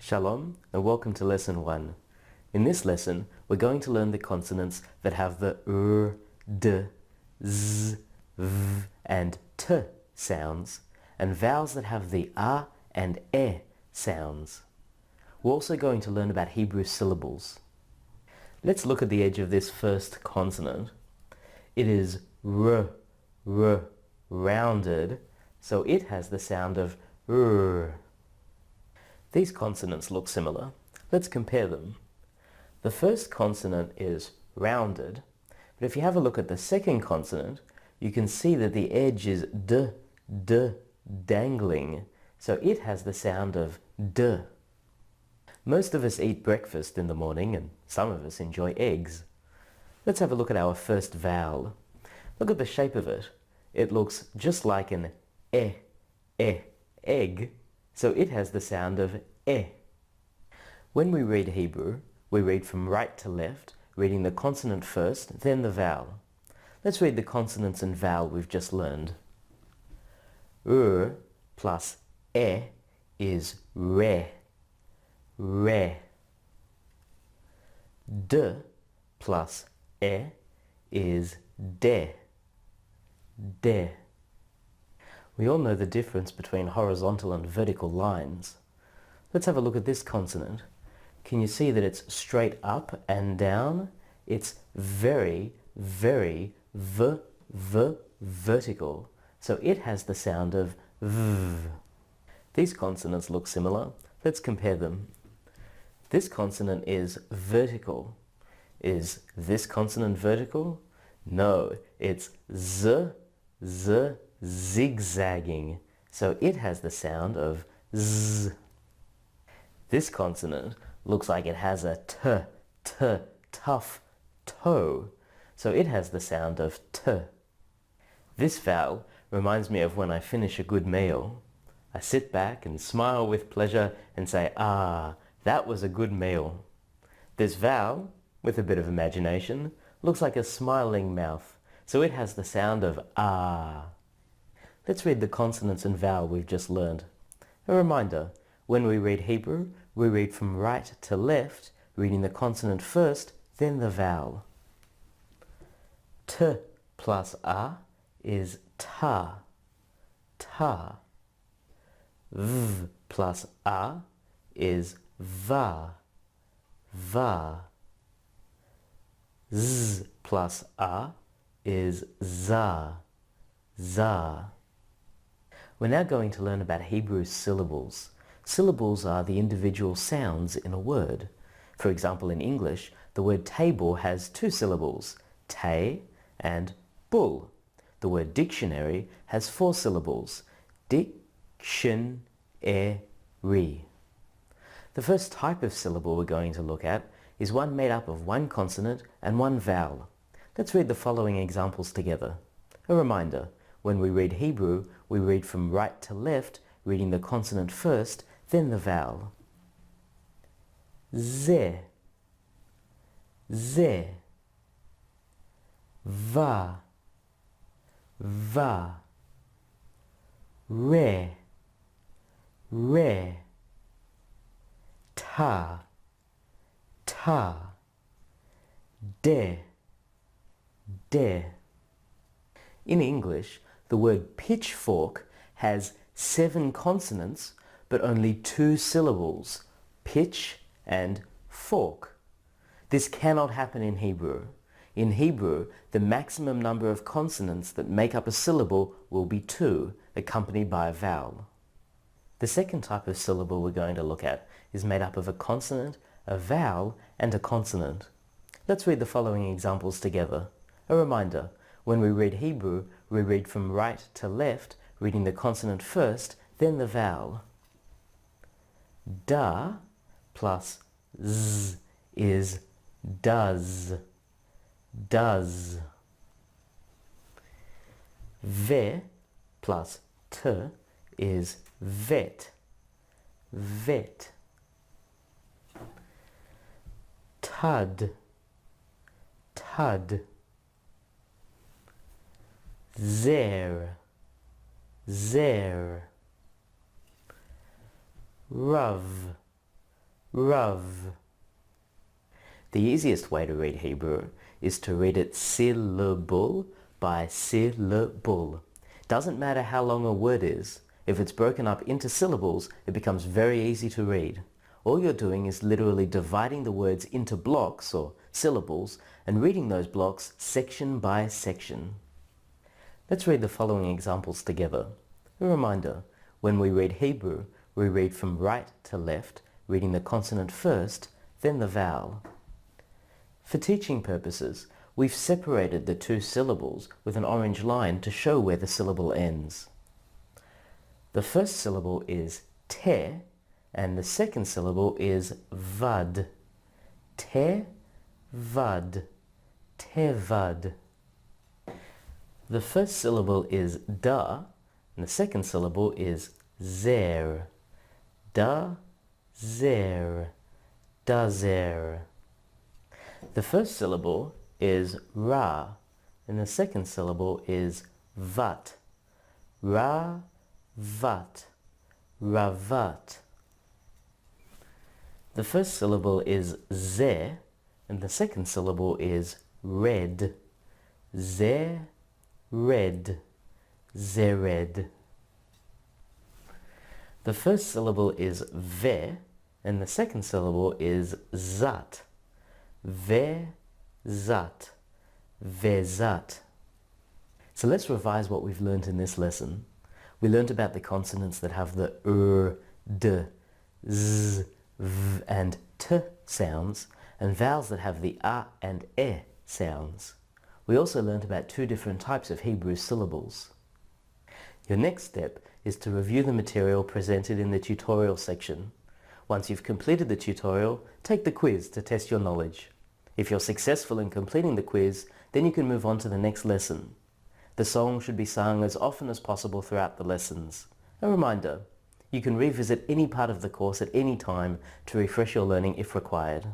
Shalom and welcome to Lesson 1. In this lesson, we're going to learn the consonants that have the r, d, z, v and t sounds, and vowels that have the a and e sounds. We're also going to learn about Hebrew syllables. Let's look at the edge of this first consonant. It is r, rounded, so it has the sound of r. These consonants look similar. Let's compare them. The first consonant is rounded, but if you have a look at the second consonant, you can see that the edge is d, dangling, so it has the sound of d. Most of us eat breakfast in the morning, and some of us enjoy eggs. Let's have a look at our first vowel. Look at the shape of it. It looks just like an egg, so it has the sound of e. When we read Hebrew, we read from right to left, reading the consonant first, then the vowel. Let's read the consonants and vowel we've just learned. Plus e is re. D plus e is de. We all know the difference between horizontal and vertical lines. Let's have a look at this consonant. Can you see that it's straight up and down? It's very vertical. So it has the sound of v. These consonants look similar. Let's compare them. This consonant is vertical. Is this consonant vertical? No, it's z, zigzagging. So it has the sound of z. This consonant looks like it has a tough toe. So it has the sound of t. This vowel reminds me of when I finish a good meal. I sit back and smile with pleasure and say, ah, that was a good meal. This vowel, with a bit of imagination, looks like a smiling mouth, so it has the sound of ah. Let's read the consonants and vowel we've just learned. A reminder, when we read Hebrew, we read from right to left, reading the consonant first, then the vowel. T plus a is ta. V plus a is va. Z plus a is za. We're now going to learn about Hebrew syllables. Syllables are the individual sounds in a word. For example, in English, the word table has two syllables, te and bull. The word dictionary has four syllables, dictionary. The first type of syllable we're going to look at is one made up of one consonant and one vowel. Let's read the following examples together. A reminder, when we read Hebrew, we read from right to left, reading the consonant first, then the vowel. Ze, va, re, ta, de. In English, the word pitchfork has 7 consonants but only 2 syllables, pitch and fork. This cannot happen in Hebrew. In Hebrew, the maximum number of consonants that make up a syllable will be 2, accompanied by a vowel. The second type of syllable we're going to look at is made up of a consonant, a vowel, and a consonant. Let's read the following examples together. A reminder, when we read Hebrew, we read from right to left, reading the consonant first, then the vowel. Da plus z is does. Ve plus t is vet. Tud. Zer. Rav. Rav. The easiest way to read Hebrew is to read it syllable by syllable. Doesn't matter how long a word is. If it's broken up into syllables, it becomes very easy to read. All you're doing is literally dividing the words into blocks or syllables and reading those blocks section by section. Let's read the following examples together. A reminder, when we read Hebrew, we read from right to left, reading the consonant first, then the vowel. For teaching purposes, we've separated the two syllables with an orange line to show where the syllable ends. The first syllable is te, and the second syllable is vad. Te, vad, tevad. The first syllable is da, and the second syllable is zer. Da, zer, dazer. The first syllable is ra, and the second syllable is vat. Ra, vat, ravat. The first syllable is ze, and the second syllable is red. Ze, red, zered. The first syllable is ve, and the second syllable is zat. Ve, zat, vezat. So let's revise what we've learned in this lesson. We learned about the consonants that have the d, z, v and t sounds, and vowels that have the a and e sounds. We also learned about two different types of Hebrew syllables. Your next step is to review the material presented in the tutorial section. Once you've completed the tutorial, take the quiz to test your knowledge. If you're successful in completing the quiz, then you can move on to the next lesson. The song should be sung as often as possible throughout the lessons. A reminder, you can revisit any part of the course at any time to refresh your learning if required.